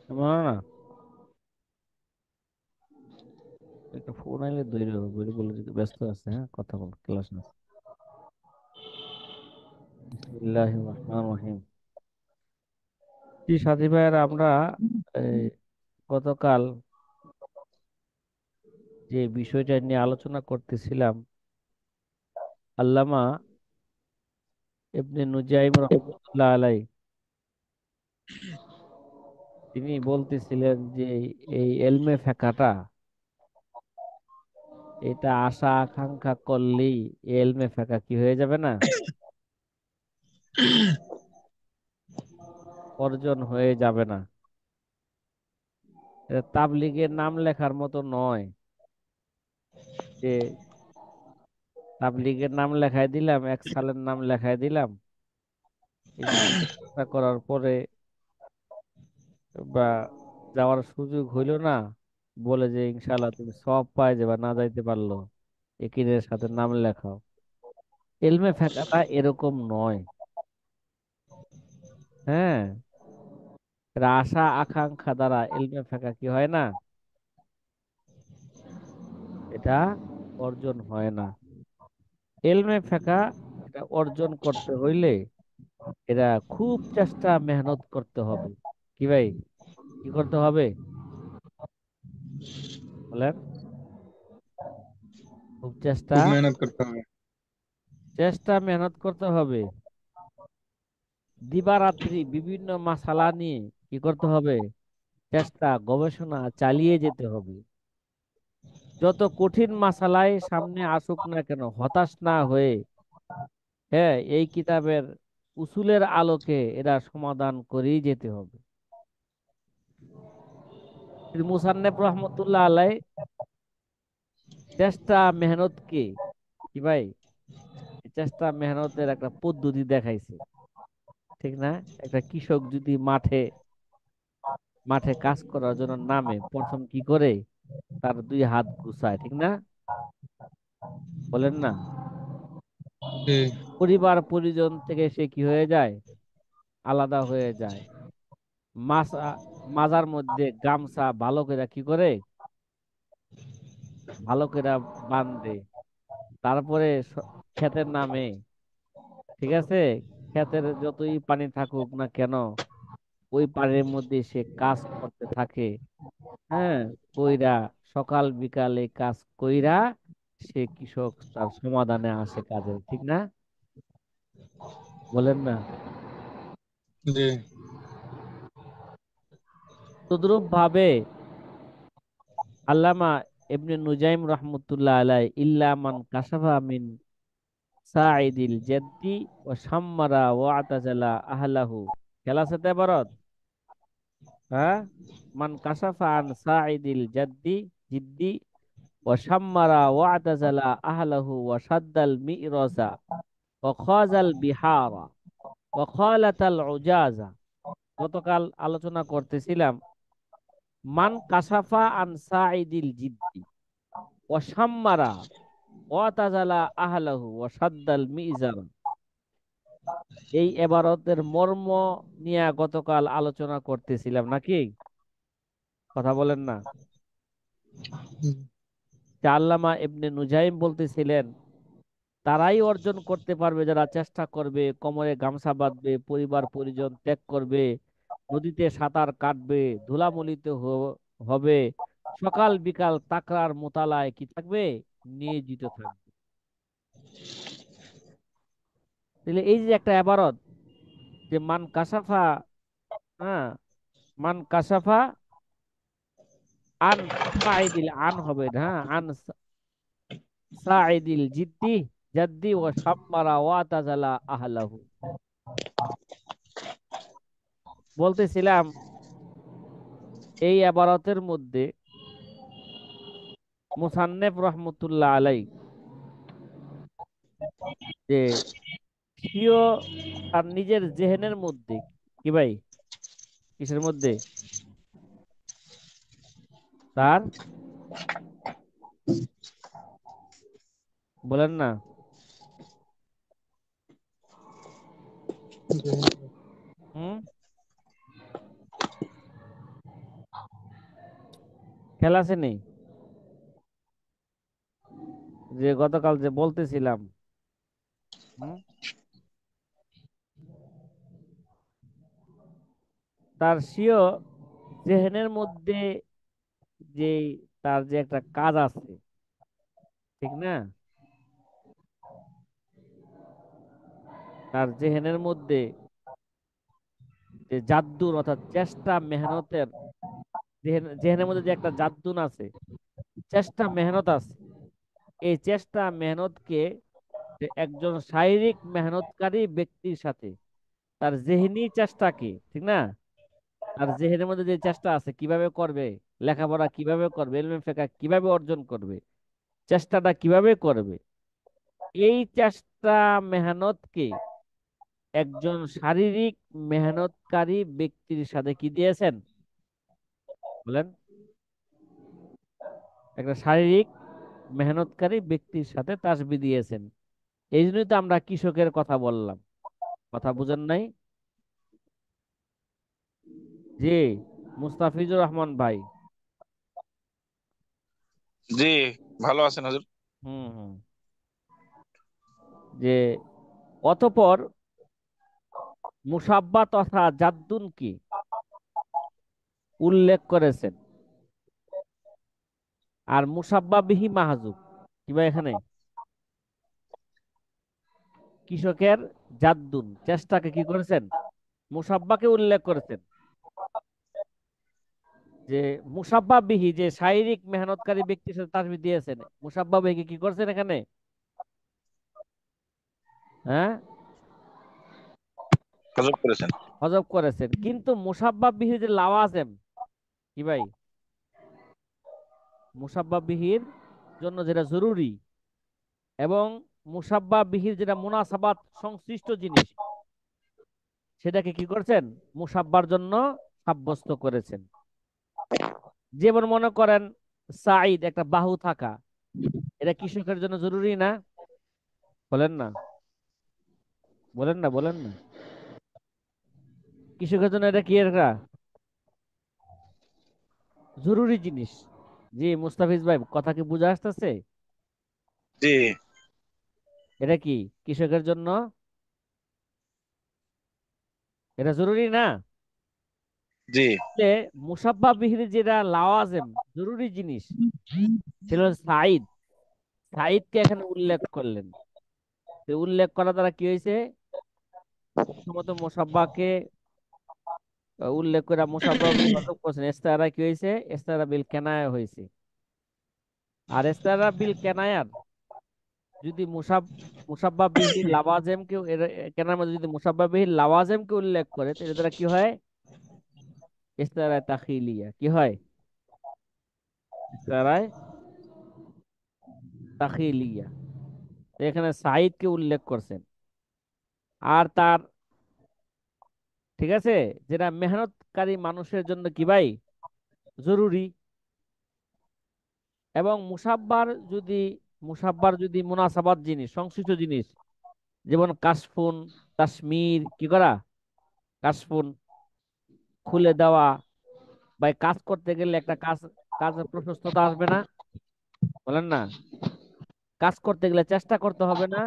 মনে না একটা ফোন আইলে ধরে বলে বলে যে ব্যস্ত আছে, হ্যাঁ কথা বল, ক্লাস না। বিসমিল্লাহির রহমানির রহিম। জি সাথী ভাইয়েরা, আমরা এই, গতকাল যে বিষয়টা নিয়ে আলোচনা করতেছিলাম, আল্লামা ইবনে নুজাইম রহমতুল্লাহ আলাই তিনি বলতেছিলেন যে এই এলমে ফেকাটা, এটা আশা আকাঙ্ক্ষা করলেই এই এলমে ফেকা কি হয়ে যাবে না, অর্জন হয়ে যাবে না। এটা তাবলিগের নাম লেখার মতো নয় যে তাবলিগের নাম লেখাই দিলাম, এক সালের নাম লেখাই দিলাম, স্কুলে চিন্তা করার পরে বা যাওয়ার সুযোগ হইল না, বলে যে ইনশাল্লাহ তুমি সব পাই যাবে, না যাইতে পারলো একিনের সাথে নাম লেখাও। এলমে ফেকাটা এরকম নয়। হ্যাঁ, এটা আশা আকাঙ্ক্ষা দ্বারা এলমে ফেকা কি হয় না, এটা অর্জন হয় না। এলমে ফেকা এটা অর্জন করতে হইলে এটা খুব চেষ্টা মেহনত করতে হবে। কি ভাই, কি করতে হবে বলেন? খুব চেষ্টা, খুব মেহনত করতে হবে। চেষ্টা মেহনত করতে হবে। দিবারাত্রি বিভিন্ন মাসালা নিয়ে কি করতে হবে, চেষ্টা গবেষণা চালিয়ে যেতে হবে। যত কঠিন মাসালাই সামনে আসুক না কেন, হতাশ না হয়ে, হ্যাঁ, এই কিতাবের উসুলের আলোকে এরা সমাধান করেই যেতে হবে। কিন্তু মুসান্নেফ রহমতুল্লাহ আলাই চেষ্টা মেহনতকে, কি ভাই, এই চেষ্টা মেহনতের একটা পদ্ধতি দেখাইছে, ঠিক না? একটা কৃষক যদি মাঠে মাঠে কাজ করার জন্য নামে, প্রথম কি করে, তার দুই হাত গুছায়, ঠিক না? বলেন না? জি। পরিবার পরিজন থেকে সে কি হয়ে যায়, আলাদা হয়ে যায়। মাছা, মাজার মধ্যে গামছা ভালো করে কি করে, ভালো করে বান্ধে। তারপরে ক্ষেতের নামে, ঠিক আছে, ক্ষেতের যতই পানি থাকুক না কেন, ওই পানির মধ্যে সে কাজ করতে থাকে। হ্যাঁ, কইরা সকাল বিকালে কাজ কইরা সে কৃষক তার সমাধানে আসে কাজে, ঠিক না? বলেন না? জি। তদ্রূপ ভাবে আল্লামা ইবনে নুজাইম রহমতুল্লাহ আলাই ইল্লা মান কাশাফা মিন সাইদিল জাদ্দি ও সাম্মারা ও আতাজালা আহলাহু, খেলা আছে তো এবারত। হ্যাঁ, মান কাশাফা আন সাইদিল জাদ্দি জিদ্দি ও সাম্মারা ও আতাজালা আহলাহু ও সাদ্দাল মিরাজা ও খাজাল বিহারা ও খালাতাল উজাজা। গতকাল আলোচনা করতেছিলাম, মান কাশাফা আন সাইদিল জিদ্দি ও সাম্মারা ও আতাজালা আহলাহু ও সাদ্দাল মিজারা, এই এবারতের মর্ম নিয়ে গতকাল আলোচনা করতেছিলাম নাকি? কথা বলেন না? যে আল্লামা ইবনে নুজাইম বলতেছিলেন, তারাই অর্জন করতে পারবে যারা চেষ্টা করবে, কোমরে গামছা বাঁধবে, পরিবার পরিজন ত্যাগ করবে, নদীতে সাঁতার কাটবে, ধুলামলিতে হবে, সকাল বিকাল তাকরার মোতালায় কি থাকবে, নিয়োজিত থাকবে। তাহলে এই যে একটা এবারত, যে মান কাসাফা, হ্যাঁ, মান কাসাফা আন সাইদিল, আন হবে না, হ্যাঁ, আন সাইদিল জিদ্দি জাদ্দি ও সাম্মারা ওয়া তাজালা আহলাহু। বলতেছিলাম এই আবারতের মধ্যে মুসান্নেফ রহমতুল্লাহ আলাই যে সিও তার নিজের জেহেনের মধ্যে, কি ভাই, কিসের মধ্যে, তার, বলেন না, হুম, খেয়াল আছে নি? যে গতকাল যে বলতেছিলাম। হুম? তার স্বীয় জেহেনের মধ্যে যে তার যে একটা কাজ আছে, ঠিক না? তার জেহেনের মধ্যে যে জাদ্দুর অর্থাৎ চেষ্টা মেহনতের, জেহেনের মধ্যে যে একটা জাদ্দুন আছে, চেষ্টা মেহনত আছে, এই চেষ্টা মেহনতকে যে একজন শারীরিক মেহনতকারী ব্যক্তির সাথে তার জেহনি চেষ্টাকে, ঠিক না, তার জেহেনের মধ্যে যে চেষ্টা আছে কিভাবে করবে, লেখাপড়া কিভাবে করবে, ইলমে ফিকহ কিভাবে অর্জন করবে, চেষ্টাটা কিভাবে করবে, এই চেষ্টা মেহনতকে একজন শারীরিক মেহনতকারী ব্যক্তির সাথে কি দিয়েছেন বলেন? একটা শারীরিক মেহনতকারী ব্যক্তির সাথে তাসবি দিয়েছেন। এই জন্যই তো আমরা কৃষকের কথা বললাম। কথা বুঝেন নাই? জি, মুস্তাফিজুর রহমান ভাই। জি, ভালো আছেন হুজুর? হুম হুম। যে অতঃপর মুসাব্বা তথা জাদ্দুনকে উল্লেখ করেছেন। আর মুসাব্বা বিহি মাহজুব, কিবা এখানে কৃষকের জাদ্দুন চেষ্টাকে কি করেছেন, মুসাব্বাকে উল্লেখ করেছেন। যে মুসাব্বা বিহি যে শারীরিক মেহনতকারী ব্যক্তির সাথে তাসবিহ দিয়েছেন, মুসাব্বা বিহিকে কি করছেন এখানে? হ্যাঁ, হজব করেছেন। হজব করেছেন। কিন্তু মুসাব্বা বিহির যে লাওয়াজেম, কি ভাই, মুসাব্বা বিহির জন্য যেটা জরুরি এবং মুসাব্বা বিহির যেটা মুনাসাবাত সংশ্লিষ্ট জিনিস, সেটাকে কি করছেন, মুসাব্বার জন্য সাব্যস্ত করেছেন। যেমন মনে করেন সাইদ একটা বাহু থাকা, এটা কৃষকের জন্য জরুরি না? বলেন না, বলেন না, বলেন না। কৃষকের জন্য এটা কি একটা জরুরি জিনিস। জি মুস্তাফিজ ভাই, কথা কি বুঝে আসতেছে? জি। এটা কি কৃষকের জন্য এটা জরুরি না? জি। যে মুসাব্বা বিহির যেটা লাওয়াজেম জরুরি জিনিস, সেটা হলো সাইদ। সাইদকে এখানে উল্লেখ করলেন। তো উল্লেখ করা দ্বারা কি হয়েছে, প্রথমত মুসাব্বাকে উল্লেখ করে মুসাব্বা বিল হজব করছেন, ইস্তারা কি হয়েছে, ইস্তারা বিল কেনায়া হয়েছে। আর ইস্তারা বিল কেনায়ার যদি মুসাব্বা বিহি লাওয়াজেমকে কেনার মধ্যে যদি মুসাব্বা বিহি লাওয়াজেমকে উল্লেখ করে, তো এর দ্বারা কি হয়, ইস্তারায় তাখিলিয়া কি হয়, ইস্তারায় তাখিলিয়া। তো এখানে সাইদকে উল্লেখ করছেন। আর তার, ঠিক আছে, যেটা মেহনতকারী মানুষের জন্য কি ভাই জরুরি। এবং মুসাব্বার যদি মুনাসাবাত জিনিস সংশ্লিষ্ট জিনিস, যেমন কাশফুন, কাশ্মীর কি করা, কাশফুন খুলে দেওয়া, বা এই কাজ করতে গেলে একটা কাজের প্রশস্ততা আসবে না, বলেন না, কাজ করতে গেলে চেষ্টা করতে হবে না।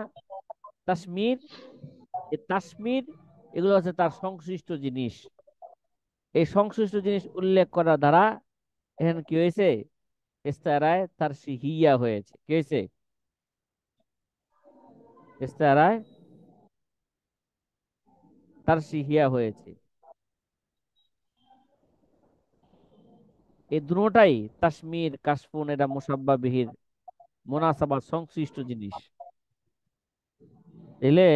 তাসমির, এই তাসমির এগুলো হচ্ছে তার সংশ্লিষ্ট জিনিস। এই সংশ্লিষ্ট জিনিস উল্লেখ করার দ্বারা এখানে কি হয়েছে, ইস্তারায় তার সিহিয়া হয়েছে। কি হয়েছে, ইস্তারায় তার সিহিয়া হয়েছে। এই দুটোটাই তাসমির কাশফুন, এটা মুসাব্বা বিহির মুনাসাবাত সংশ্লিষ্ট জিনিস। এলে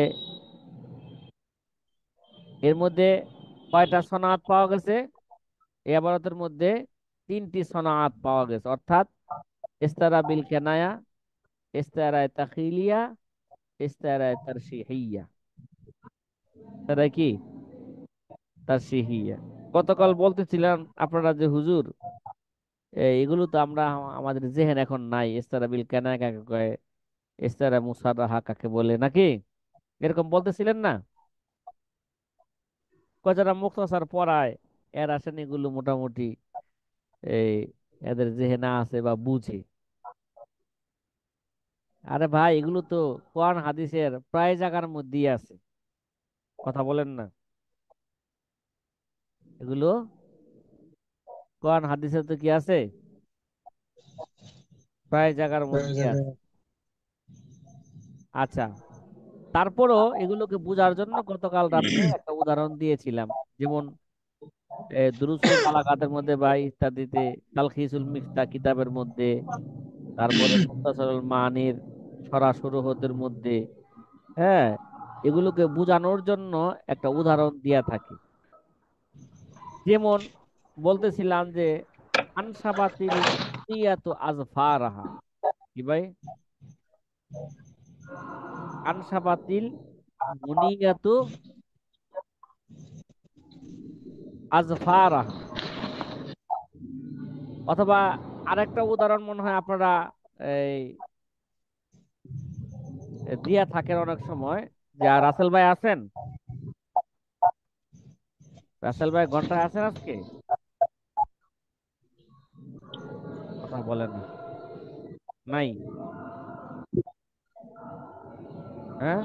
এর মধ্যে কয়টা সনাত পাওয়া গেছে, এই আবারতের মধ্যে তিনটি সনাত পাওয়া গেছে, অর্থাৎ ইস্তারা বিল কেনায়া, ইস্তারায় তাখিলিয়া, ইস্তারায় তারশিহিয়া। তারা কি তারশিহিয়া। গতকাল বলতেছিলাম আপনারা যে হুজুর, এগুলো তো আমরা আমাদের জেহেন এখন নাই, ইস্তারা বিল কেনায়া কাকে কয়, ইস্তারা মুসারাহা কাকে বলে নাকি, এরকম বলতেছিলেন না? যারা মুখতাসার পড়ায় এর আসেন এগুলো মোটামুটি এই এদের জেহেনা আছে বা বুঝে। আরে ভাই, এগুলো তো কোরআন হাদিসের প্রায় জায়গার মধ্যেই আছে। কথা বলেন না। এগুলো কোরআন হাদিসে তো কি আছে, প্রায় জায়গার মধ্যে আছে। আচ্ছা, তারপরও এগুলোকে বোঝার জন্য গতকাল রাত্রে একটা উদাহরণ দিয়েছিলাম। যেমন দুরুসুল বালাগাতের মধ্যে বা ইত্যাদিতে, তালখিসুল মিফতা কিতাবের মধ্যে, তারপরে মুক্তাসরুল মানির সরাসুরুহদের মধ্যে, হ্যাঁ, এগুলোকে বোঝানোর জন্য একটা উদাহরণ দিয়া থাকি। যেমন বলতেছিলাম যে আনসাবাতিল ইয়াতু আজফারাহা, কি ভাই, আনসাবাতিল মুনিয়াতু আজফারাহা। অথবা আরেকটা উদাহরণ মনে হয় আপনারা এই দিয়া থাকেন অনেক সময়। যে রাসেল ভাই আছেন, রাসেল ভাই ঘন্টায় আছেন আজকে? কথা বলেন না। নাই? হ্যাঁ,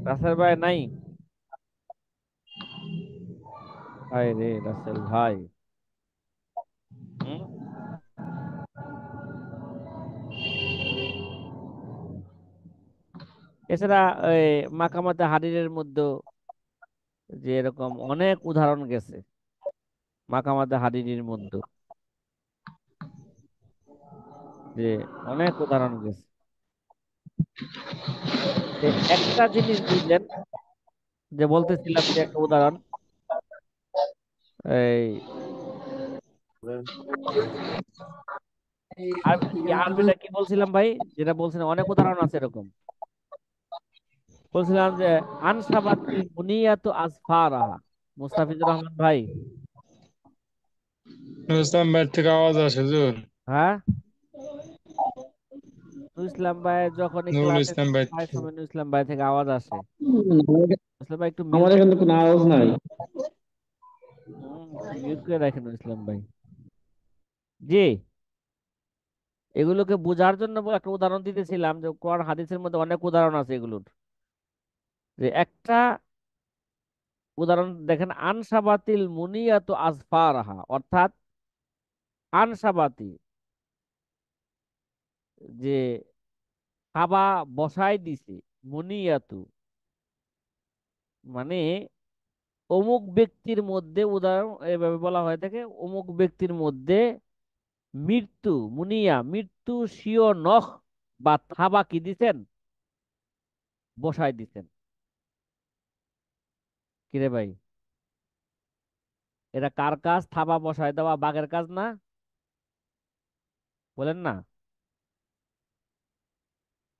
রাসেল ভাই নাই? হায় রে রাসেল ভাই। হুম। এছাড়া ওই মাকামাতে হারিরের মধ্যে যে এরকম অনেক উদাহরণ গেছে, মাকামাতে হারিরির মধ্যে যে অনেক উদাহরণ গেছে। একটা জিনিস বুঝলেন, যে বলতেছিলাম যে একটা উদাহরণ, এই কি আরবিটা কি বলছিলাম ভাই, যেটা বলছিলাম অনেক উদাহরণ আছে এরকম। বলছিলাম যে আনসাবাতিল বুনিয়াতু আসফারাহা। মুস্তাফিজুর রহমান ভাই। ইসলাম বাইর থেকে আওয়াজ আসে হুজুর। হ্যাঁ, নুর ইসলাম ভাই যখনই নুরুল ক্লাসে ইসলাম বাইর প্রায় থেকে। সময় নুর ইসলাম ভাই থেকে আওয়াজ আসে। ইসলাম ভাই একটু মিউট। আমার এখানে কোনো আওয়াজ নাই। একটু মিউট করে রাখেন নুর ইসলাম ভাই। জি, এগুলোকে বোঝার জন্য একটা উদাহরণ দিতেছিলাম, যে কোরআন হাদিসের মধ্যে অনেক উদাহরণ আছে এগুলোর। যে একটা উদাহরণ দেখেন, আনসাবাতিল মুনিয়াতু আসফারাহা, অর্থাৎ আনসাবাতি, যে খাবা বসাই দিছে, মুনিয়াতু মানে অমুক ব্যক্তির মধ্যে, উদাহরণ এভাবে বলা হয়ে থাকে, অমুক ব্যক্তির মধ্যে মৃত্যু, মুনিয়া মৃত্যু স্বীয় নখ বা থাবা কি দিছেন, বসাই দিছেন। কিরে ভাই, এটা কার কাজ? থাবা বসায় দেওয়া বাঘের কাজ না? বলেন না।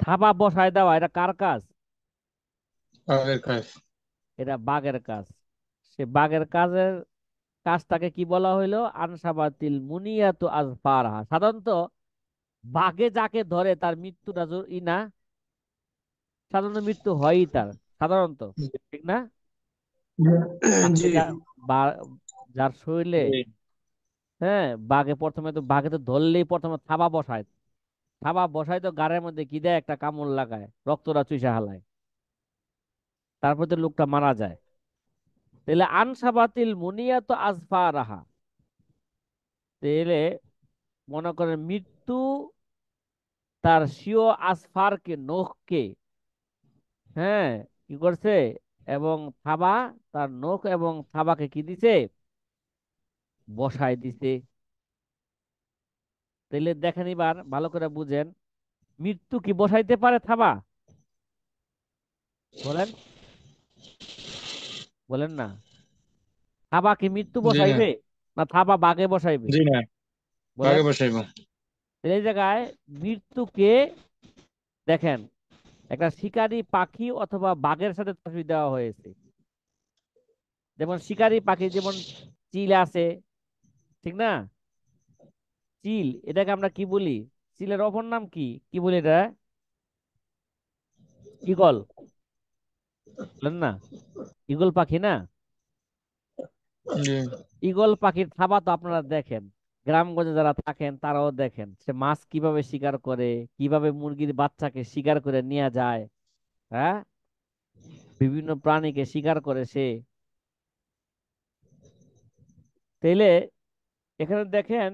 থাবা বসায় দেওয়া এটা কার কাজ? আগের কাজ। এটা বাঘের কাজ। সে বাঘের কাজের কাজটাকে কি বলা হইলো? আনসাবাতিল মুনিয়াতু আজফারহা। সাধারণত বাঘে যাকে ধরে তার মৃত্যুটা ই না, সাধারণত মৃত্যু হয়ই তার, সাধারণত, ঠিক না? বাঘে জি যার শরীরে, জি হ্যাঁ, বাঘে প্রথমে তো, বাঘে তো ধরলেই প্রথমে থাবা বসায়। থাবা বসায় তো গাড়ের মধ্যে কি দেয়, একটা কামড় লাগায়, রক্তটা চুষে হালায়, তারপর তো লোকটা মারা যায়। তাহলে আনসাবাতিল মুনিয়াত আজফারাহা, তাহলে মনে করেন মৃত্যু তার স্বীয় আসফারকে, নখকে, হ্যাঁ, কি করছে, এবং থাবা, তার নখ এবং থাবাকে কি দিছে, বসায় দিছে। তাহলে দেখেন, এবার ভালো করে বুঝেন, মৃত্যু কি বসাইতে পারে থাবা? বলেন, বলেন না। থাবা কি মৃত্যু জি না, বসাইবে, না থাবা বাগে বসাইবে? জি না, বলেন। আগে বসাইব। এই জায়গায় মৃত্যুকে দেখেন, একটা শিকারী পাখি অথবা বাঘের সাথে তসবি দেওয়া হয়েছে। যেমন শিকারী পাখি, যেমন চিল আছে, ঠিক না? চিল, এটাকে আমরা কি বলি? চিলের অপর নাম কি, কি বলি এটা? ইগল। বলেন না, ইগল পাখি না? জি ঈগল পাখির থাবা তো আপনারা দেখেন, গ্রামগঞ্জে যারা থাকেন তারাও দেখেন সে মাছ কিভাবে শিকার করে, কিভাবে মুরগির বাচ্চাকে শিকার করে নিয়ে যায়। হ্যাঁ, বিভিন্ন প্রাণীকে শিকার করে সে। তাইলে এখানে দেখেন,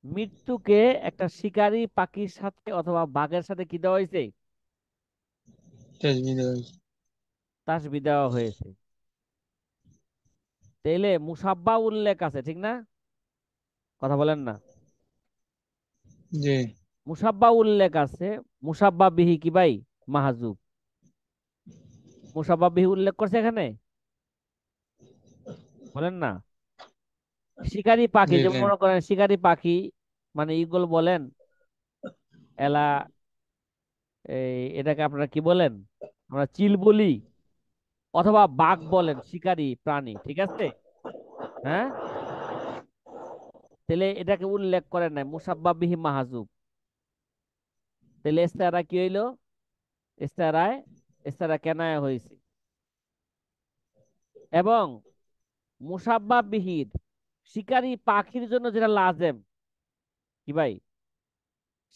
মৃত্যুকে একটা শিকারী পাখির সাথে অথবা বাঘের সাথে কি দেওয়া হয়েছে? তাসবিহ দেওয়া হয়েছে। তাসবি দেওয়া হয়েছে। তাইলে মুসাব্বা উল্লেখ আছে, ঠিক না? কথা বলেন না। জি মুসাব্বা উল্লেখ আছে, মুসাব্বা বিহি কি ভাই? মাহজুব। মুসাব্বা বিহি উল্লেখ করছে এখানে, বলেন না। শিকারী পাখি, জি যেমন জি মনে করেন শিকারী পাখি মানে ঈগল বলেন, এলা, এটাকে আপনারা কি বলেন? আমরা চিল বলি, অথবা বাঘ বলেন, শিকারী প্রাণী, ঠিক আছে? হ্যাঁ, তাহলে এটাকে উল্লেখ করেন নাই, মুসাব্বা বিহি মাহজুব। তাহলে ইস্তেআরা কি হইলো? ইস্তেআরায়, ইস্তেআরা কেনায়া হয়েছে। এবং মুসাব্বা বিহির শিকারী পাখির জন্য যেটা লাজেম, কি ভাই?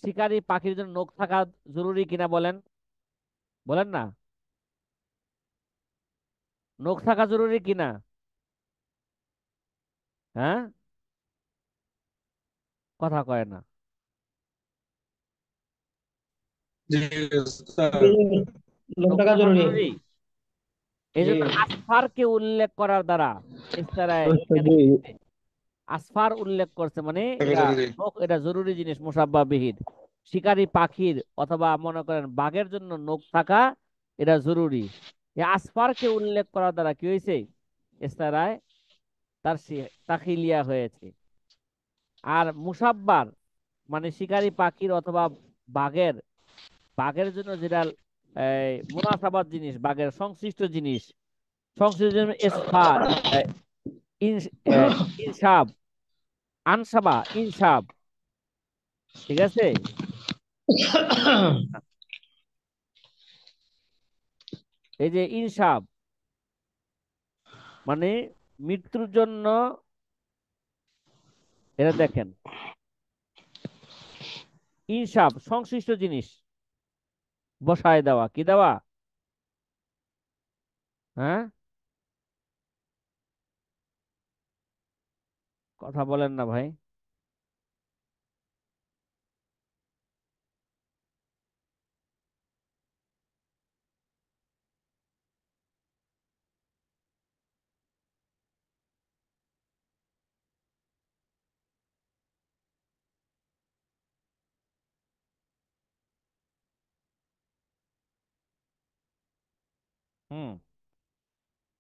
শিকারী পাখির জন্য নখ থাকা জরুরি কিনা বলেন, বলেন না। নখ থাকা জরুরি কিনা? হ্যাঁ, কথা কয় না। জি স্যার। জরুরি, লোক নখ টাকা থাকা জরুরি। জরুরি। এই জি জন্য আসফারকে উল্লেখ করার দ্বারা ইস্তারায় এখানে জি। কি হইছে? আসফার উল্লেখ করছে মানে টাকা এটা জরুরি। নখ, এটা জরুরি জিনিস, মুসাব্বা বিহির। শিকারী পাখির অথবা মনে করেন বাঘের জন্য নখ থাকা এটা জরুরি। এই আসফারকে উল্লেখ করার দ্বারা কি হয়েছে? ইস্তারায় তার তাখিলিয়া হয়েছে। আর মুসাব্বার মানে শিকারী পাখির অথবা বাঘের, বাঘের জন্য যেটা মুনাসাবাত জিনিস, বাঘের সংশ্লিষ্ট জিনিস, সংশ্লিষ্ট জিনিস ইসফার, আহ, ইনস- আহ, ইনসাব, আনসাবা, ইনসাব, ঠিক আছে? এই যে ইনসাব মানে মৃত্যুর জন্য, এটা দেখেন, ইনসাব সংশ্লিষ্ট জিনিস বসায় দেওয়া, কি দেওয়া? হ্যাঁ, কথা বলেন না ভাই। হুম,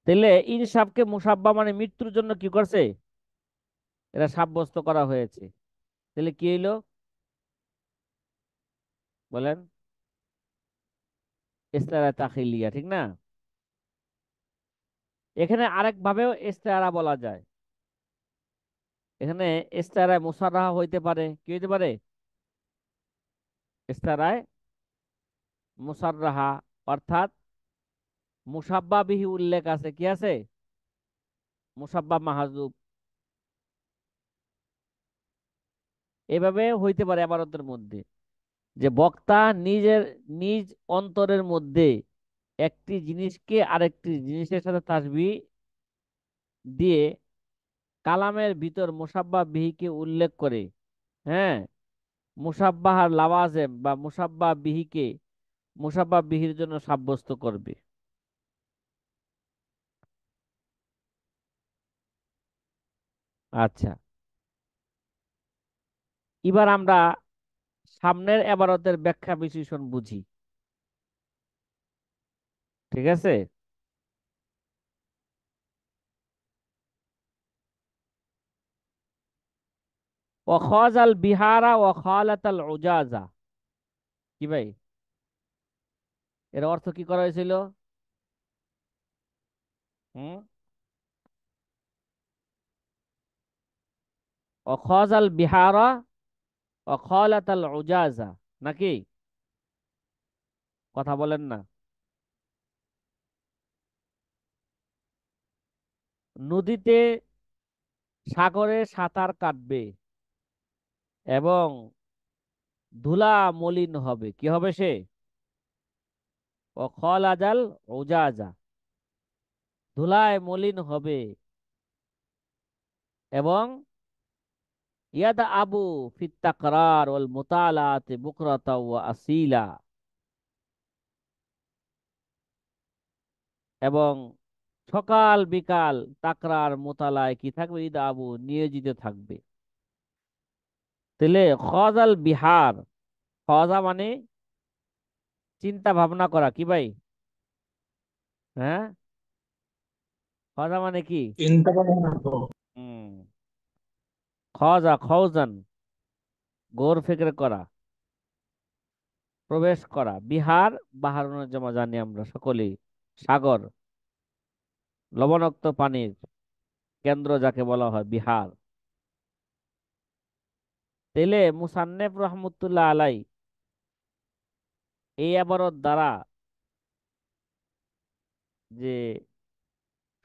তাহলে ইনসাবকে মুসাব্বা মানে মৃত্যুর জন্য কি করছে? এটা সাব্যস্ত করা হয়েছে। তাহলে কি হইলো বলেন? ইস্তেআরা তাখিলিয়া, ঠিক না? এখানে আরেক ভাবেও ইস্তেআরা বলা যায়। এখানে ইস্তেআরায় মুসাররাহা হইতে পারে, কি হইতে পারে? ইস্তেআরায় মুসাররাহা, অর্থাৎ মুসাব্বা বিহি উল্লেখ আছে, কি আছে? মুসাব্বা মাহজুব। এভাবে হইতে পারে ইবারতের মধ্যে, যে বক্তা নিজের নিজ অন্তরের মধ্যে একটি জিনিসকে আরেকটি জিনিসের সাথে তাসবিহ দিয়ে কালামের ভিতর মুসাব্বা বিহিকে উল্লেখ করে, হ্যাঁ, মুসাব্বাহার লাওয়াজেম বা মুসাব্বা বিহিকে মুসাব্বা বিহির জন্য সাব্যস্ত করবে। আচ্ছা, এবার আমরা সামনের এবারতের ব্যাখ্যা বিশ্লেষণ বুঝি, ঠিক আছে? ওয়াখাযাল বিহারা ওয়াখালাতাল উজাজা, কি ভাই, এর অর্থ কি করা হয়েছিল? হুম, ওয়াখাযাল বিহারা ওয়াখালাতাল উজাজা, নাকি? কথা বলেন না। নদীতে সাগরে সাঁতার কাটবে এবং ধুলা মলিন হবে, কি হবে সে? ও খল আজাল ওজাজা, ধুলায় মলিন হবে এবং ইয়াদা আবু ফিত তাকরার ওয়াল মুতালাতে বুকরাতা ওয়া আসিলা, এবং সকাল বিকাল তাকরার মোতালায় কি থাকবে? ঈদ আবু নিয়োজিত থাকবে। তাহলে খজাল বিহার, খজা মানে চিন্তা ভাবনা করা, কি ভাই? হ্যাঁ, খজা মানে কি? চিন্তা ভাবনা তো। হুম, খজা খৌজান, গৌর ফিক্র করা, প্রবেশ করা। বিহার, বাহারুনের জমা জানি আমরা সকলেই, সাগর, লবণাক্ত পানির কেন্দ্র যাকে বলা হয় বিহার। তাইলে মুসান্নেফ রহমতুল্লাহ আলাই এই আবারত দ্বারা যে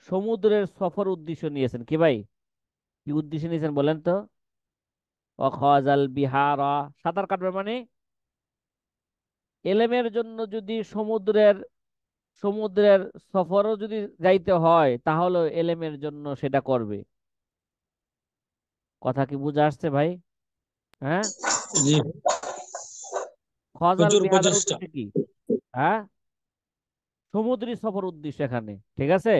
সমুদ্রের সফর উদ্দেশ্য নিয়েছেন, কি ভাই? কি উদ্দেশ্য নিয়েছেন বলেন তো? অখজাল বিহারা, সাঁতার কাটবে মানে এলেমের জন্য যদি সমুদ্রের সমুদ্রের সফরও যদি যাইতে হয় তাহলে এলেমের জন্য সেটা করবে। কথা কি বুঝে আসছে ভাই? হ্যাঁ, জি। খজাল প্রচুর বিহারের প্রচেষ্টা। উদ্দেশ্য কি? হ্যাঁ, সমুদ্রী সফর উদ্দেশ্য এখানে, ঠিক আছে?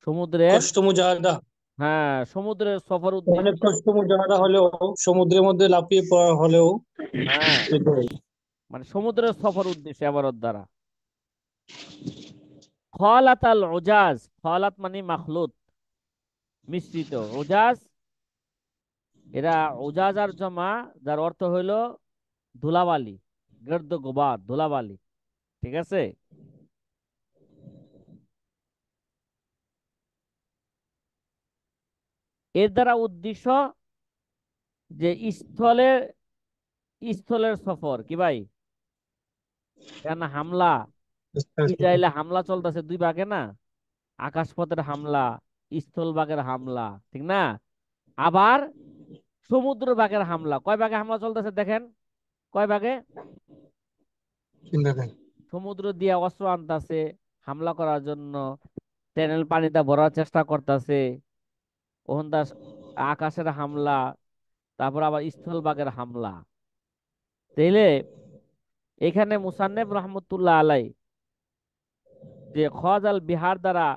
সমুদ্রের, কষ্ট মুজাহাদা। হ্যাঁ, সমুদ্রের সফর উদ্দেশ্য। অনেক কষ্ট মুজাহাদা হলেও, সমুদ্রের মধ্যে লাফিয়ে পড়া হলেও হ্যাঁ, এটাই। মানে সমুদ্রের সফর উদ্দেশ্য আবারত দ্বারা। খলাত আল ওজাজ, খলাত মানে মাখলুত, মিশ্রিত। ওজাজ, এরা ওজাজ আর জমা, যার অর্থ হইল ধুলাবালি, গর্দ গোবার, ধুলাবালি, ঠিক আছে? এর দ্বারা উদ্দেশ্য যে স্থলের স্থলের সফর, কি ভাই? কেন হামলা, ইসরায়েলে হামলা চলতেছে দুই ভাগে না, আকাশপথের হামলা, স্থল ভাগের হামলা, ঠিক না? আবার সমুদ্র ভাগের হামলা, কয় ভাগে হামলা চলতেছে দেখেন, কয় ভাগে? চিন্তা করেন। সমুদ্র দিয়ে অস্ত্র আনতাছে হামলা করার জন্য, চ্যানেল পানিতে ভরার চেষ্টা করতেছে, ওখান দাস আকাশের হামলা, তারপর আবার স্থলভাগের হামলা। তাইলে এখানে মুসান্নেফ রহমতুল্লাহ আলাই যে খজ আল বিহার দ্বারা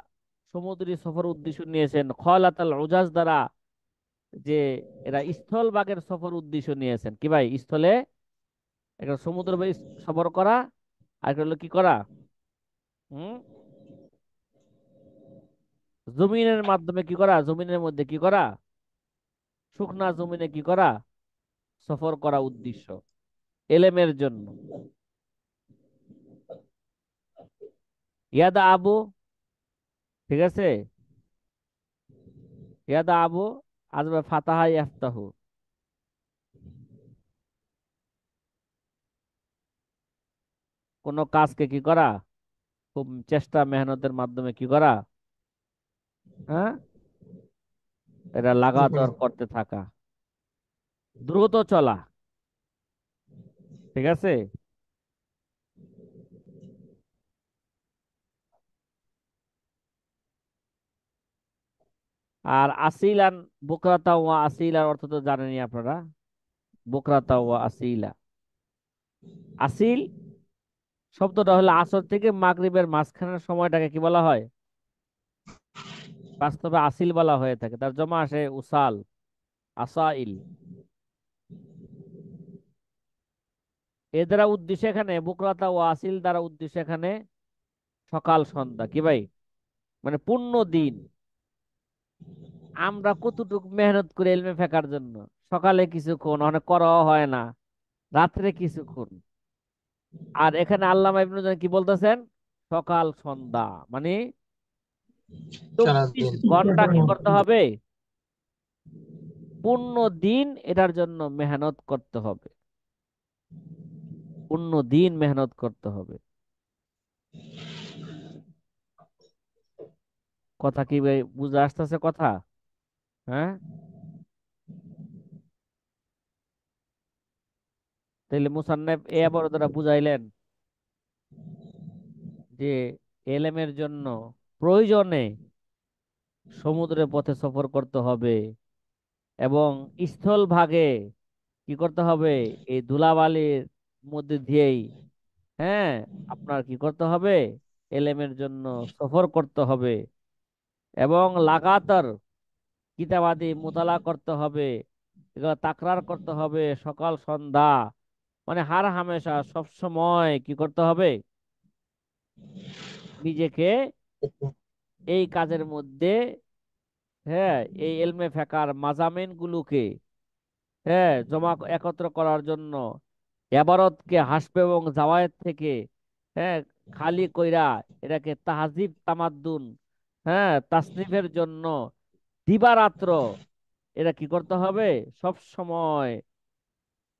সমুদ্রী সফর উদ্দেশ্য নিয়েছেন, খলাত আল উজাজ দ্বারা যে এরা স্থলভাগের সফর উদ্দেশ্য নিয়েছেন, কি ভাই? স্থলে একটা সমুদ্র সফর করা, আর একটা হলো কি করা? হুম, জমিনের মাধ্যমে কি করা, জমিনের মধ্যে কি করা, শুকনা জমিনে কি করা, সফর করা উদ্দেশ্য এলেমের জন্য। ইয়াদা আবু, ঠিক আছে? ইয়াদা আবু, আসবে ফাতাহা ইয়াফতাহু, কোন কাজকে কি করা, খুব চেষ্টা মেহনতের মাধ্যমে কি করা, হ্যাঁ, এটা লাগাতার করতে থাকা, দ্রুত চলা, ঠিক আছে? আর আসিলান, বুকরাতা ওয়া আসিলার অর্থ তো জানেনই আপনারা, বুকরাতা ওয়া আসিলা। আসিল শব্দটা হলো আসর থেকে মাগরিবের মাঝখানের সময়টাকে কি বলা হয়? বাস্তবে আসিল বলা হয়ে থাকে, তার জমা আসে উসাল, আসাইল। এ দ্বারা উদ্দেশ্য এখানে বুকরাতা ও আসিল দ্বারা উদ্দেশ্য এখানে সকাল সন্ধ্যা, কি ভাই? মানে পূর্ণ দিন। আমরা কতটুকু মেহনত করি এলমে ফেকার জন্য, সকালে কিছুক্ষণ, অনেক করাও হয় না, রাত্রে কিছুক্ষণ। আর এখানে আল্লামা ইবনে জানি কি বলতেছেন? সকাল সন্ধ্যা মানে 24 সারাদিন। ঘন্টা কি করতে হবে? পূর্ণ দিন এটার জন্য মেহনত করতে হবে, পূর্ণ দিন মেহনত করতে হবে। কথা কি ভাই বুঝে আসতেছে কথা? হ্যাঁ, তাহলে মুসান্নেফ এ আবার দ্বারা বুঝাইলেন যে এলেমের জন্য প্রয়োজনে সমুদ্রের পথে সফর করতে হবে এবং স্থল ভাগে কি করতে হবে, এই ধুলাবালির মধ্যে দিয়েই, হ্যাঁ, আপনার কি করতে হবে, এলেমের জন্য সফর করতে হবে এবং লাগাতার কিতাবাদি মোতালা করতে হবে, এগুলো তাকরার করতে হবে সকাল সন্ধ্যা, মানে হার হামেশা সব সময় কি করতে হবে, নিজেকে এই কাজের মধ্যে, হ্যাঁ, এই এলমে ফেকার মাজামিন গুলোকে, হ্যাঁ, জমা একত্র করার জন্য এবারতকে হাসবে এবং জাওয়ায়েত থেকে, হ্যাঁ, খালি কইরা এটাকে তাহজিব তামাদ্দুন, হ্যাঁ, তাসনিফের জন্য দিবারাত্র এটা কি করতে হবে, সব সময়,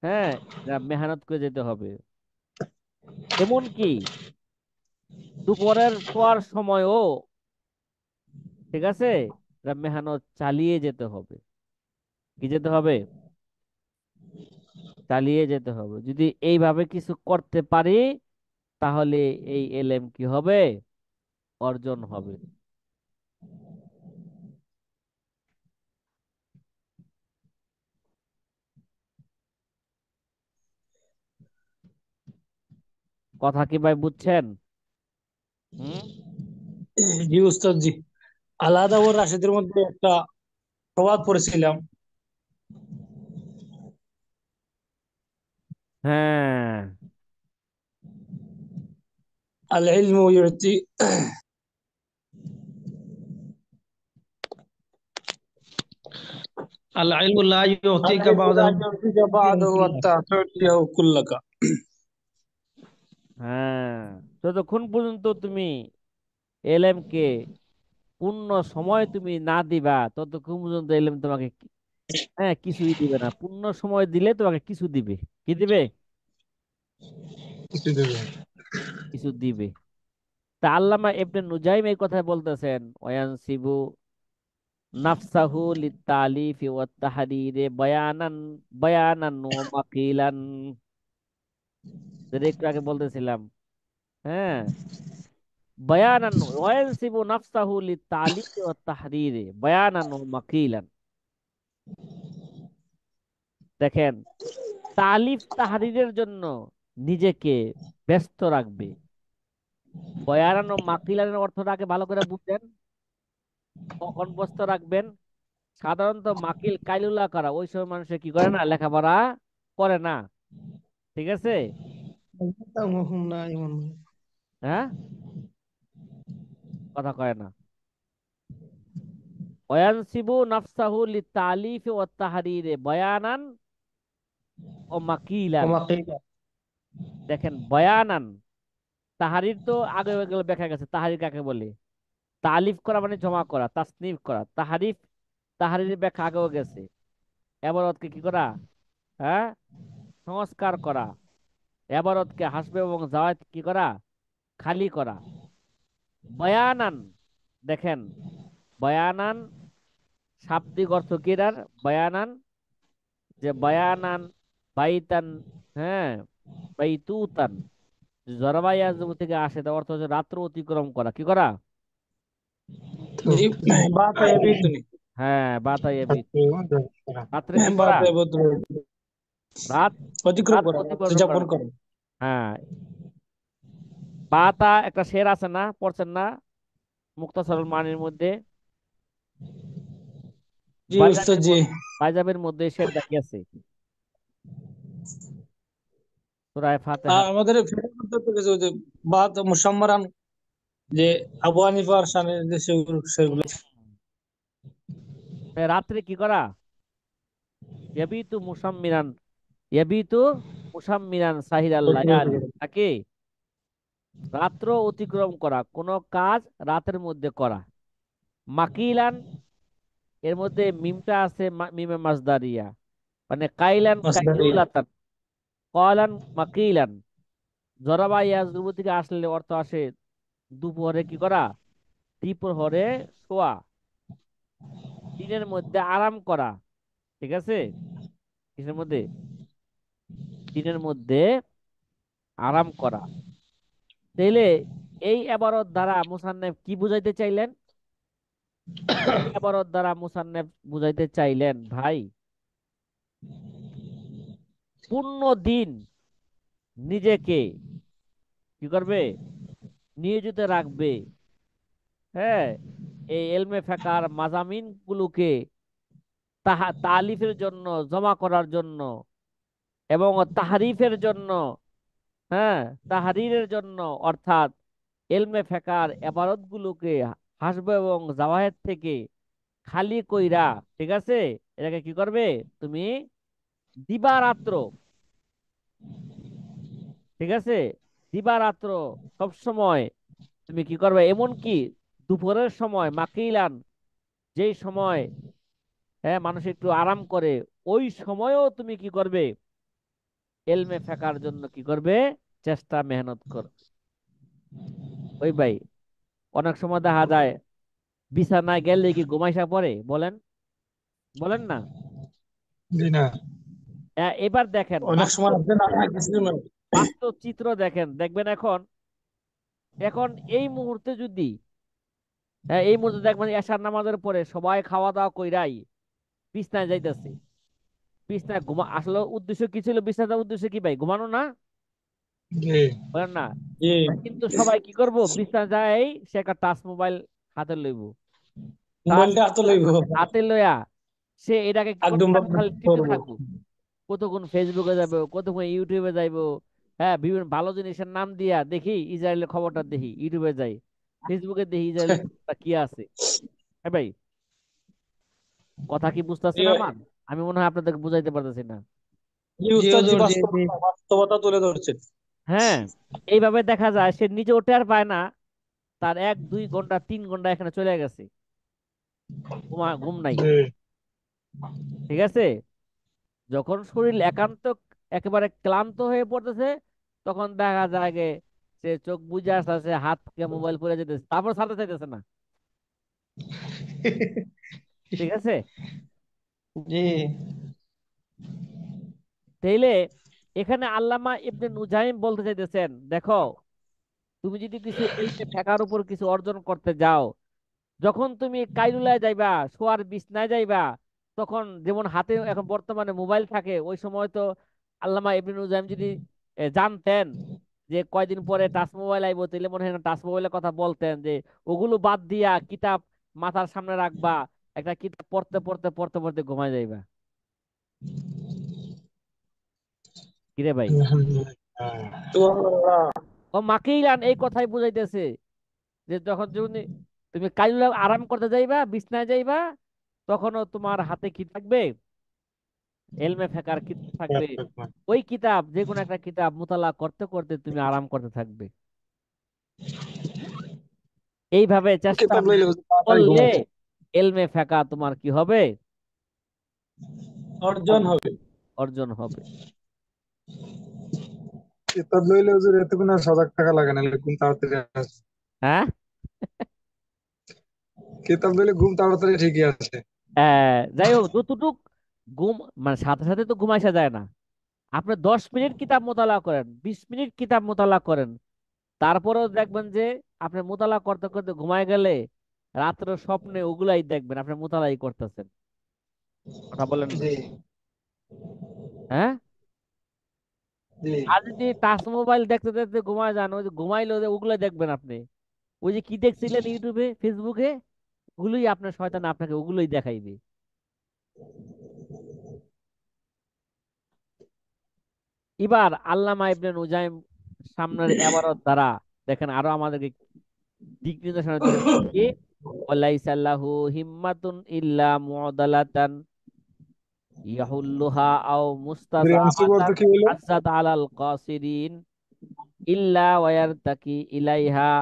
হ্যাঁ, এটা মেহনত করে যেতে হবে। এমনকি দুপুরের শোয়ার সময়ও, ঠিক আছে, এটা মেহনত চালিয়ে যেতে হবে। কি যেতে হবে? চালিয়ে যেতে হবে। যদি এইভাবে কিছু করতে পারি তাহলে এই এলেম কি হবে, অর্জন হবে। কথা কি ভাই বুঝছেন? হুম। জি উস্তাদ জি। আলাদা ও রাশেদের মধ্যে একটা প্রবাদ পড়েছিলাম, হ্যাঁ, আল ইলমু ইউতি আল ইলমু লা ইউতিকা বাদাহু হাত্তা তু'তিয়াহু কুল্লাকা। হ্যাঁ, যতক্ষণ পর্যন্ত তুমি এলেমকে পূর্ণ সময় তুমি না দিবা ততক্ষণ পর্যন্ত এলেম তোমাকে হ্যাঁ কিছুই দিবে না। পূর্ণ সময় দিলে তোমাকে কিছু দিবে। কি দিবে? কিছু দিবে। তা আল্লামা ইবনে নুজাইম এই কথা বলতেছেন, ওয়ানসিবু নাফসাহু লিতালিফি ওয়াত তাহরিরে বায়ানান বায়ানান ওয়া মাকিলান, যেটা একটু আগে বলতেছিলাম। হ্যাঁ, বায়ানান ওয়ানসিবু নাফসাহু লিতালিফি ওয়াত তাহরিরে বায়ানান ওয়া মাকিলান। দেখেন, তালিফ তাহরিরের জন্য নিজেকে ব্যস্ত রাখবে। বয়ান ও মাকিলানের অর্থটা আগে ভালো করে বুঝছেন। কখন ব্যস্ত রাখবেন? সাধারণত মাকিল কাইলুলা করা, ওই সময় মানুষে কি করে না, লেখাপড়া করে না। ঠিক আছে? হ্যাঁ, কথা কয় না। ওয়ানসিবু নাফসাহু লিতালিফি ওয়াত তাহরিরে বয়ানান ও মাকিলান। দেখেন, বয়ানান, তাহারির তো আগে এগুলো দেখা গেছে তাহারির কাকে বলে। তালিফ করা মানে জমা করা, তাসনিফ করা। তাহারিফ, তাহারির ব্যাখ্যা আগেও গেছে। এবারতকে কি করা, হ্যাঁ, সংস্কার করা। এবারতকে হাসবে এবং জাওয়াত কি করা, খালি করা। বয়ানান, দেখেন, বয়ানান শাব্দিক অর্থ কি এটার? বয়ানান, যে বয়ানান, বাইতান, হ্যাঁ, বাইতুতান, জরবাইয়াজ থেকে আসে, তার অর্থ হচ্ছে রাত্র অতিক্রম করা। কি করা? জি, বাতা ইয়াবিতুনি। হ্যাঁ, বাতায়াবি, রাত্রে কি করা? বাতা ইয়াবিতুনি, রাত, অতিক্রম রাত করা, রাত্রি অতিক্রম করা। যাপন করা। হ্যাঁ, বাতা একটা শের আছে না, পড়ছেন না মুক্তাসরুল মানির মধ্যে? জি উস্তাদ বাইজাবের জি। মধ্যে, বাইজাবের মধ্যে শের দাঁড়িয়ে আছে সূরা ফাতিহা। আমাদের ফিরে করতে পেরেছে ওই যে বাত মুসাম্মারান, যে আবু হানিফার শানে যে সেগুলো। রাত্রে কি করা? ইয়াবিতু মুসাম্মিরান, ইয়াবিতু মুসাম্মিরান সাহিরাল লায়ালি, নাকি রাত্র অতিক্রম করা, কোন কাজ রাতের মধ্যে করা। মাকিলান, এর মধ্যে মিমটা আছে, মিমে মাজদারিয়া, মানে কাইলান মাসদারিয়া। কাইলুলাতান, কলান মাকিলান। জরাবা ইয়াজরুবু থেকে আসলে অর্থ আসে দুপুরে কি করা, দ্বিপ্রহরে শোয়া, দিনের মধ্যে আরাম করা। ঠিক আছে? কিসের মধ্যে? দিনের মধ্যে আরাম করা। তাইলে এই এবারত দ্বারা মুসান্নেফ কি বুঝাইতে চাইলেন? এই এবারত দ্বারা মুসান্নেফ বুঝাইতে চাইলেন ভাই, পূর্ণ দিন নিজেকে কি করবে? নিয়োজিত রাখবে। হ্যাঁ, এই এলমে ফেকার মাজামিন গুলোকে তালিফের জন্য, জমা করার জন্য এবং তাহারিফের জন্য, হ্যাঁ, তাহারিরের জন্য, অর্থাৎ এলমে ফেকার এবারত গুলোকে হাসব এবং জাওয়াহের থেকে খালি কইরা, ঠিক আছে, এটাকে কি করবে তুমি? দিবারাত্র, ঠিক আছে, দিবারাত্র সব সময় তুমি কি করবে? এমন কি দুপুরের সময় মাকিলান, যেই সময়, হ্যাঁ, মানুষ একটু আরাম করে, ওই সময়ও তুমি কি করবে? এলমে ফেকার জন্য কি করবে? চেষ্টা মেহনত করবে। ওই ভাই, অনেক সময় দেখা যায় বিছানায় গেলে কি ঘুমাইসা পড়ে? বলেন, বলেন না? জি না, এবার দেখেন অনেক সময় বাস্তব, আপনি না কিছু না। বাস্তব চিত্র দেখেন, দেখবেন এখন, এখন এই মুহূর্তে যদি, হ্যাঁ, এই মুহূর্তে দেখবেন এশার নামাজের পরে সবাই খাওয়া দাওয়া কইরাই বিছনায় যাইতেছে। বিছনায় আসলে উদ্দেশ্য কি ছিল? বিছনায় যাওয়ার উদ্দেশ্য কি ভাই? ঘুমানো না? জি বলেন না? জি, কিন্তু সবাই কি করব? বিছনায় যায় সে একটা টাচ মোবাইল হাতে লইব। টাচ মোবাইলটা হাতে লইব, হাতে লইয়া সে এটাকে কি করবে? একদম খালি টিপতে করবো। থাকবো। কতক্ষণ ফেসবুকে যাবো, কতক্ষণ ইউটিউবে যাইবো। হ্যাঁ, বিভিন্ন ভালো জিনিসের নাম দিয়া দেখি ইসরায়েলের খবরটা, দেখি ইউটিউবে যাই, ফেসবুকে দেখি ইসরায়েলের খবরটা কি আছে। হ্যাঁ ভাই, কথা কি বুঝতেছেন আমার? আমি মনে হয় আপনাদেরকে বুঝাইতে পারতেছি না। জি উস্তাদ, জি বাস্তবতা তুলে ধরছেন। হ্যাঁ, এইভাবে দেখা যায় সে নিজে ওঠে আর পায় না, তার 1 2 ঘন্টা 3 ঘন্টা এখানে চলে গেছে, ঘুম নাই। জি ঠিক আছে? যখন শরীর একান্ত একেবারে ক্লান্ত হয়ে পড়তেছে, তখন দেখা যায় গে সে চোখ বুজে আসতেছে, হাত থেকে মোবাইল পড়ে যেতেছে, তারপর ছাড়তে চাইতেছে না। ঠিক আছে? জি তাইলে এখানে আল্লামা ইবনে নুজাইম বলতে চাইতেছেন, দেখো, তুমি যদি কিছু এলমে ফেকার উপর কিছু অর্জন করতে যাও, যখন তুমি কাইলুলায় যাইবা, শোয়ার বিছনায় যাইবা, তখন যেমন হাতে এখন বর্তমানে মোবাইল থাকে, ওই সময় তো আল্লামা ইবনে নুজাইম যদি জানতেন যে কয়দিন পরে টাচ মোবাইল আইবো, তাহলে মনে হয় না টাচ মোবাইলের কথা বলতেন, যে ওগুলো বাদ দিয়া কিতাব মাথার সামনে রাখবা, একটা কিতাব পড়তে পড়তে পড়তে পড়তে ঘুমায় যাইবা। কিরে ভাই? সুবহানাল্লাহ। ও মাকিলান এই কথাই বুঝাইতেছে যে যখন তুমি তুমি কাইলুলা আরাম করতে যাইবা, বিছনায় যাইবা, তখনও তোমার হাতে কি থাকবে? এলমে ফেকার কিতাব থাকবে। ওই কিতাব, যে কোনো একটা কিতাব মুতালা করতে করতে তুমি আরাম করতে থাকবে। এইভাবে চেষ্টা কিতাব লইলে হুজুর তাড়াতাড়ি করলে ঘুমায়, এলমে ফেকা তোমার কি হবে? অর্জন অর্জন, হবে। অর্জন হবে। কিতাব লইলে হুজুর এতক্ষণ আর সজাগ থাকা লাগে না, ঘুম তাড়াতাড়ি আসে। হ্যাঁ, কিতাব লইলে ঘুম তাড়াতাড়ি ঠিকই আসে। যাই হোক, যতটুক ঘুম, মানে সাথে সাথে তো ঘুম আসা যায় না। আপনি 10 মিনিট কিতাব মোতালা করেন, 20 মিনিট কিতাব মোতালা করেন, তারপরেও দেখবেন যে আপনি মোতালা করতে করতে ঘুমায় গেলে রাত্র স্বপ্নে ওগুলাই দেখবেন আপনি মোতালাই করতেছেন। কথা বলেন না? জি হ্যাঁ, জি আর যদি টাচ মোবাইল দেখতে দেখতে ঘুমায় যান, ওই যে ঘুমাইলে যে ওগুলো দেখবেন আপনি, ওই যে কি দেখছিলেন ইউটিউবে ফেসবুকে, ওগুলোই আপনার শয়তান আপনাকে ওগুলোই দেখাইবে। এবার আল্লামা ইবনে নুজাইম সামনের এবারত দ্বারা দেখেন আরো আমাদেরকে দিক নির্দেশনা দিতেছেন কি? ওয়ালাইসা লাহু হিম্মাতুন ইল্লা মুদালাতান ইয়াহুল্লুহা আও আনসার বলতে মুস্তাজাবাতান কি হলো? আযাত আলাল কাসিরিন ইল্লা ওয়ায়ারতাকি ইলাইহা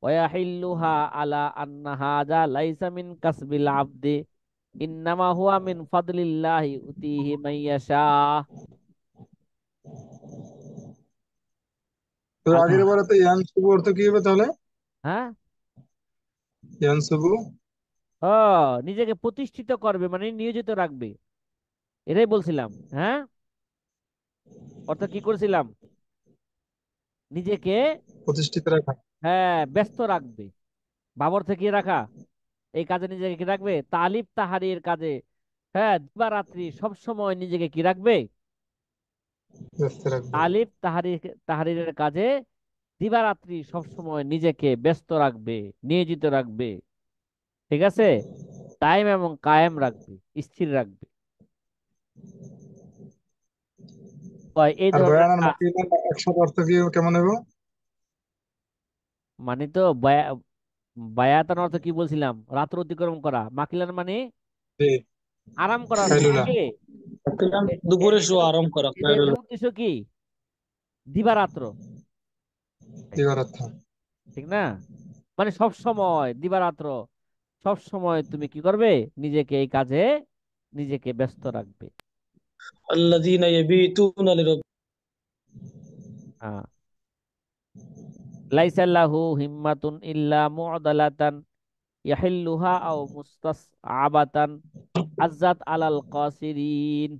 ওয়াহিল্লুহা আলা আন্না হাযা লাইসা মিন কাসবিল আবদি ইন্নামা হুয়া মিন ফাদলিল্লাহি উতিহি মাইয়াশা। তো আগের বারে তো ইয়ান শুভ অর্থ কি হবে তাহলে? হ্যাঁ, ইয়ানসুবু। ও, নিজেকে প্রতিষ্ঠিত করবে মানে নিয়োজিত রাখবে, এটাই বলছিলাম। হ্যাঁ, অর্থ কি করেছিলাম? নিজেকে, প্রতিষ্ঠিত রাখা। হ্যাঁ, ব্যস্ত রাখবে। বাবর থেকে রাখা, এই কাজে নিজেকে কি রাখবে? তালিব তাহারির কাজে, হ্যাঁ, দিবারাত্রি সব সময় নিজেকে কি রাখবে? ব্যস্ত রাখবে। তালিব তাহারিরের কাজে দিবারাত্রি সব সময় নিজেকে ব্যস্ত রাখবে, নিয়োজিত রাখবে। ঠিক আছে, টাইম এবং কায়েম রাখবে, স্থির রাখবে। এই আর ধরনের বয়ান আর মাকিনান একসাথে অর্থ কি কেমন হবে? মানে তো বায়াতান অর্থ কি বলছিলাম? রাত্র অতিক্রম করা। মাকিলান মানে জি। আরাম করার কাইলুলা। সময়। দুপুরে শোয়া আরাম করা। এদের উদ্দেশ্য কি? দিবারাত্র, দিবার অর্থ। ঠিক না? মানে সব সময় দিবারাত্র সব সময় তুমি কি করবে? নিজেকে এই কাজে নিজেকে ব্যস্ত রাখবে। আল্লাযীনা ইয়াবীতুনা লিরাব্বিহিম। হ্যাঁ, লাইসা লাহু হিম্মাতুন ইল্লা মু'দালাতান ইয়াহিল্লুহা আও মুস্তাসআবাতান আজ্জাত আলাল কাসিরিন।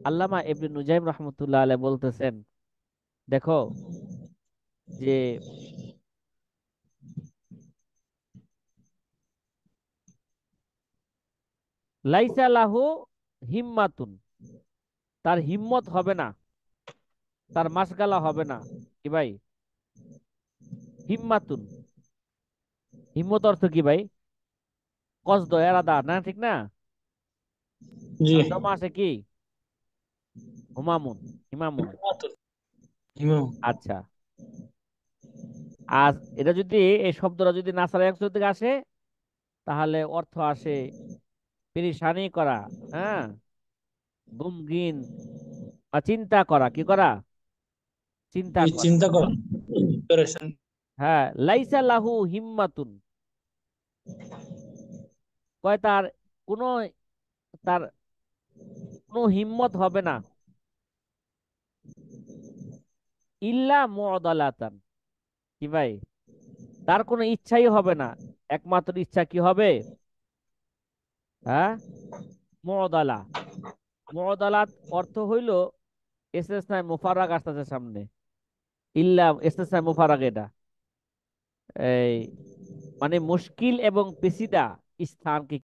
আল্লামা ইবনে নুজাইম রাহমাতুল্লাহ আলাইহি বলতেছেন, দেখো যে লাইসা লাহু হিম্মাতুন, তার হিম্মত হবে না, তার মাসগালা হবে না। কি ভাই? হিম্মাতুন, হিম্মত অর্থ কি ভাই? কসদ, এরাদা, না ঠিক না? জি। আর জমা আছে কি? হুমামুন, হিমামুন। ইমাম। আচ্ছা, আর এটা যদি, এই শব্দটা যদি নাসার অংশ থেকে আসে, তাহলে অর্থ আসে পেরেশানি করা, হ্যাঁ, গুমগিন বা চিন্তা করা। কি করা? চিন্তা এই করা। চিন্তা করা, প্রিপারেশন। হ্যাঁ, লাইসা লাহু হিম্মাতুন, কয় তার কোনো, তার কোনো হিম্মত হবে না, ইল্লা মুদালাতান। কি ভাই? তার কোনো ইচ্ছাই হবে না, একমাত্র ইচ্ছা কি হবে? হ্যাঁ, মুদালা। মুদালাত অর্থ হইল ইসতিসনা মুফাররাগ আসতেছে সামনে, ইল্লা ইসতিসনা মুফাররাগ, এটা এই মানে মুশকিল এবং পেশিদা স্থানকে